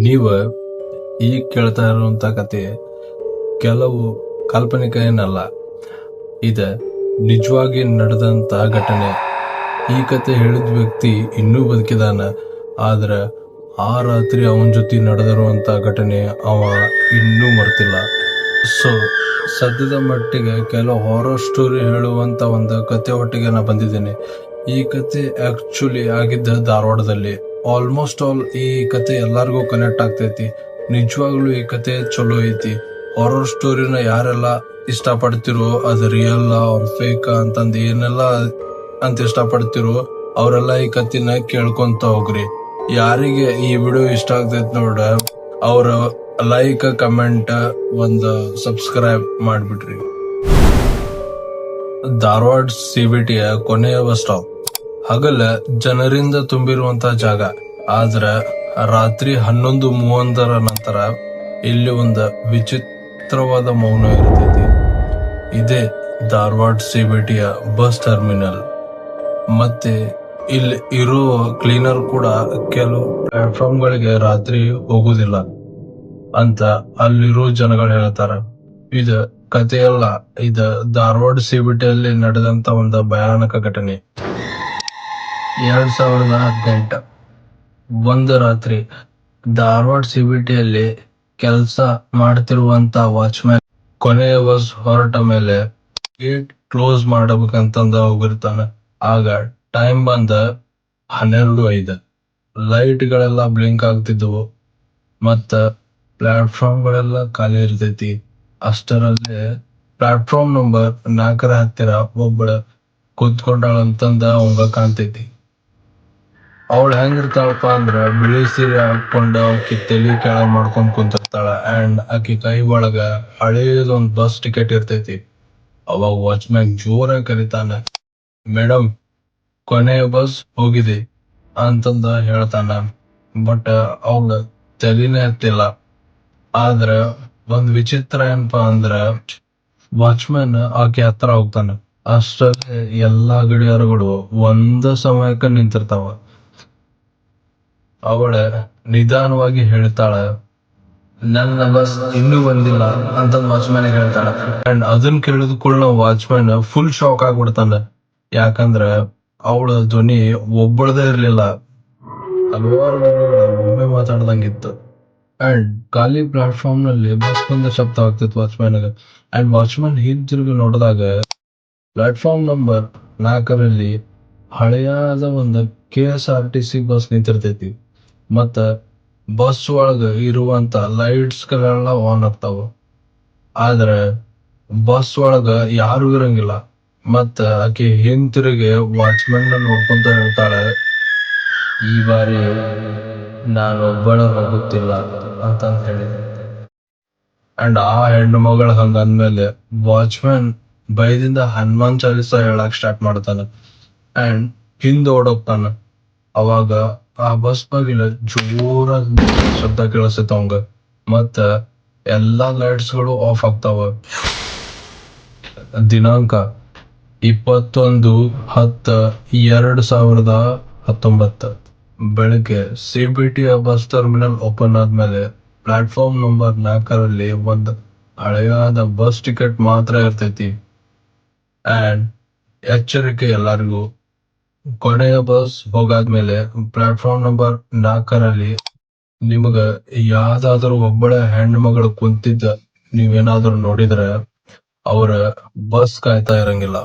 ನೀವ ಈಗ ಕೇಳ್ತಾ ಇರುವಂತ ಕತೆ ಕೆಲವು ಕಾಲ್ಪನಿಕ ಏನಲ್ಲ, ಇದ ನಿಜವಾಗಿ ನಡೆದಂತ ಘಟನೆ. ಈ ಕತೆ ಹೇಳಿದ ವ್ಯಕ್ತಿ ಇನ್ನೂ ಬದುಕಿದಾನ, ಆದ್ರ ಆ ರಾತ್ರಿ ಅವನ ಜೊತೆ ನಡೆದಿರುವಂತ ಘಟನೆ ಅವ ಇನ್ನೂ ಮರ್ತಿಲ್ಲ. ಸೊ ಸದ್ಯದ ಮಟ್ಟಿಗೆ ಕೆಲವು ಹಾರರ್ ಸ್ಟೋರಿ ಹೇಳುವಂತ ಒಂದು ಕತೆ ಒಟ್ಟಿಗೆ ನಾ ಬಂದಿದ್ದೇನೆ. ಈ ಕತೆ ಆಕ್ಚುಲಿ ಆಗಿದ್ದ ಧಾರವಾಡದಲ್ಲಿ. ಆಲ್ಮೋಸ್ಟ್ ಆಲ್ ಈ ಕತೆ ಎಲ್ಲಾರ್ಗೂ ಕನೆಕ್ಟ್ ಆಗ್ತೈತಿ. ನಿಜವಾಗ್ಲೂ ಈ ಕತೆ ಚಲೋ ಐತಿ. ಹಾರರ್ ಸ್ಟೋರಿನ ಯಾರೆಲ್ಲ ಇಷ್ಟಪಡ್ತಿರೋ, ಅದು ರಿಯಲ್ ಅವ್ರ ಫೇಕ್ ಅಂತಂದ್ ಏನೆಲ್ಲ ಅಂತ ಇಷ್ಟಪಡ್ತಿರೋ ಅವರೆಲ್ಲ ಈ ಕತಿನ ಕೇಳ್ಕೊಂತ ಹೋಗ್ರಿ. ಯಾರಿಗೆ ಈ ವಿಡಿಯೋ ಇಷ್ಟ ಆಗ್ತೈತಿ ನೋಡ, ಅವ್ರ ಲೈಕ್, ಕಮೆಂಟ್, ಒಂದು ಸಬ್ಸ್ಕ್ರೈಬ್ ಮಾಡ್ಬಿಟ್ರಿ. ಧಾರವಾಡ CBTಯ ಕೊನೆಯ ಬಸ್ ಸ್ಟಾಪ್. ಹಗಲ ಜನರಿಂದ ತುಂಬಿರುವಂತ ಜಾಗ. ಆದ್ರ ರಾತ್ರಿ 11:30 ನಂತರ ಇಲ್ಲಿ ಒಂದು ವಿಚಿತ್ರವಾದ ಮೌನ ಇರ್ತೈತಿ. ಇದೇ ಧಾರವಾಡ CBTಯ ಬಸ್ ಟರ್ಮಿನಲ್. ಮತ್ತೆ ಇಲ್ಲಿ ಇರೋ ಕ್ಲೀನರ್ ಕೂಡ ಕೆಲವು ಪ್ಲಾಟ್ಫಾರ್ಮ್ಗಳಿಗೆ ರಾತ್ರಿ ಹೋಗುದಿಲ್ಲ ಅಂತ ಅಲ್ಲಿರೋ ಜನಗಳು ಹೇಳ್ತಾರ. ಇದ ಕಥೆಯಲ್ಲ, ಇದ ಧಾರವಾಡ CBTಯಲ್ಲಿ ನಡೆದಂತ ಒಂದು ಭಯಾನಕ ಘಟನೆ. 2018 ಒಂದು ರಾತ್ರಿ ಧಾರವಾಡ CBTಯಲ್ಲಿ ಕೆಲಸ ಮಾಡ್ತಿರುವಂತ ವಾಚ್ಮ್ಯಾನ್ ಕೊನೆಯ ಬಸ್ ಹೊರಟ ಮೇಲೆ ಗೇಟ್ ಕ್ಲೋಸ್ ಮಾಡಬೇಕಂತಂದ ಹೋಗಿರ್ತಾನ. ಆಗ ಟೈಮ್ ಬಂದ 12:05. ಲೈಟ್ ಗಳೆಲ್ಲ ಬ್ಲಿಂಕ್ ಆಗ್ತಿದ್ವು, ಮತ್ತ ಪ್ಲಾಟ್ಫಾರ್ಮ್ ಗಳೆಲ್ಲ ಖಾಲಿ ಇರ್ತೈತಿ. ಅಷ್ಟರಲ್ಲೇ ಪ್ಲಾಟ್ಫಾರ್ಮ್ ನಂಬರ್ 4 ಹತ್ತಿರ ಒಬ್ಬಳ ಕೂತ್ಕೊಂಡಾಳಂತಂದ ಅವಂಗ ಕಾಣ್ತೈತಿ. ಅವಳು ಹೆಂಗಿರ್ತಾಳಪ್ಪ ಅಂದ್ರ, ಬಿಳಿ ಸೀರೆ ಹಾಕೊಂಡ ಆಕಿ ತಲಿ ಕೆಳಗ್ ಮಾಡ್ಕೊಂಡ್ ಕುಂತಿರ್ತಾಳ. ಅಂಡ್ ಆಕಿ ಕೈ ಒಳಗ ಹಳೇದೊಂದ್ ಬಸ್ ಟಿಕೆಟ್ ಇರ್ತೈತಿ. ಅವಾಗ ವಾಚ್ಮ್ಯಾನ್ ಜೋರಾಗಿ ಕರಿತಾನ, ಮೇಡಮ್ ಕೊನೆಯ ಬಸ್ ಹೋಗಿದೆ ಅಂತಂದ ಹೇಳ್ತಾನ. ಬಟ್ ಅವಳ ತಲಿನೇ ಹತ್ತಿಲ್ಲ. ಆದ್ರ ಒಂದ್ ವಿಚಿತ್ರ ಏನಪ್ಪಾ ಅಂದ್ರ, ವಾಚ್ಮ್ಯಾನ್ ಆಕೆ ಹತ್ರ ಹೋಗ್ತಾನ. ಅಷ್ಟರಲ್ಲಿ ಎಲ್ಲಾ ಗಡಿಯಾರಗಳು ಒಂದ ಸಮಯಕ್ಕ ನಿಂತಿರ್ತಾವ. ಅವಳ ನಿಧಾನವಾಗಿ ಹೇಳ್ತಾಳ, ನನ್ನ ಬಸ್ ಇನ್ನೂ ಬಂದಿಲ್ಲ ಅಂತಂದ್ ವಾಚ್ಮ್ಯಾನ್ ಹೇಳ್ತಾಳ. ಅಂಡ್ ಅದನ್ನ ಕೇಳಿದ ಕೂಡಲ ವಾಚ್ಮ್ಯಾನ್ ಫುಲ್ ಶಾಕ್ ಆಗ್ಬಿಡ್ತಾನ. ಯಾಕಂದ್ರ ಅವಳ ಧ್ವನಿ ಒಬ್ಬಳದೇ ಇರ್ಲಿಲ್ಲ, ಹಲವಾರು ಒಮ್ಮೆ ಮಾತಾಡ್ದಂಗಿತ್ತು. ಅಂಡ್ ಖಾಲಿ ಪ್ಲಾಟ್ಫಾರ್ಮ್ ನಲ್ಲಿ ಬಸ್ ಬಂದ ಶಬ್ದ ಆಗ್ತಿತ್ತು ವಾಚ್ಮ್ಯಾನ್ಗ. ಅಂಡ್ ವಾಚ್ಮ್ಯಾನ್ ಹಿಂತಿರುಗಿ ನೋಡಿದಾಗ ಪ್ಲಾಟ್ಫಾರ್ಮ್ ನಂಬರ್ 4ರಲ್ಲಿ ಹಳೆಯಾದ ಒಂದು KSRTC ಬಸ್ ನಿಂತಿರ್ತೈತಿ. ಮತ್ತ ಬಸ್ ಒಳಗ ಇರುವಂತ ಲೈಟ್ಸ್ ಗಳೆಲ್ಲ ಆನ್ ಆಗ್ತಾವ. ಆದ್ರ ಬಸ್ ಒಳಗ ಯಾರು ಇರಂಗಿಲ್ಲ. ಮತ್ತ ಆಕಿ ಹಿಂತಿರುಗಿ ವಾಚ್ಮ್ಯಾನ್ ನೋಡ್ಕೊಂತ ಹೇಳ್ತಾಳೆ, ಈ ಬಾರಿ ನಾನೊಬ್ಬಳ ಹೋಗುತ್ತಿಲ್ಲ ಅಂತ ಹೇಳಿ. ಅಂಡ್ ಆ ಹೆಣ್ಣು ಮಗಳ ಹಂಗಂದ್ಮೇಲೆ ವಾಚ್ಮ್ಯಾನ್ ಭಯದಿಂದ ಹನುಮಾನ್ ಚಾಲಿಸ ಹೇಳಕ್ ಸ್ಟಾರ್ಟ್ ಮಾಡ್ತಾನ. ಅಂಡ್ ಹಿಂದ್ ಓಡೋಗ್ತಾನ. ಅವಾಗ ಆ ಬಸ್ ಬಾಗಿಲ ಜೋರಾಗಿ ಶಬ್ದ ಕೇಳಿಸ್ತೈತ ಅವಂಗ. ಮತ್ತ ಎಲ್ಲಾ ಲೈಟ್ಸ್ ಗಳು ಆಫ್ ಆಗ್ತಾವ. ದಿನಾಂಕ 21/10/2019 ಬೆಳಿಗ್ಗೆ CBTಯ ಬಸ್ ಟರ್ಮಿನಲ್ ಓಪನ್ ಆದ್ಮೇಲೆ ಪ್ಲಾಟ್ಫಾರ್ಮ್ ನಂಬರ್ 4ರಲ್ಲಿ ಒಂದ್ ಹಳೆಯಾದ ಬಸ್ ಟಿಕೆಟ್ ಮಾತ್ರ ಇರ್ತೈತಿ. ಅಂಡ್ ಎಚ್ಚರಿಕೆ ಎಲ್ಲರಿಗೂ, ಕೊನೆಯ ಬಸ್ ಹೋಗಾದ್ಮೇಲೆ ಪ್ಲಾಟ್ಫಾರ್ಮ್ ನಂಬರ್ 4ರಲ್ಲಿ ನಿಮಗ ಯಾವ್ದಾದ್ರು ಒಬ್ಬಳ ಹೆಣ್ಣು ಮಗಳು ಕುಂತಿದ್ದ ನೀವೇನಾದ್ರೂ ನೋಡಿದ್ರೆ ಅವ್ರ ಬಸ್ ಕಾಯ್ತಾ ಇರಂಗಿಲ್ಲ.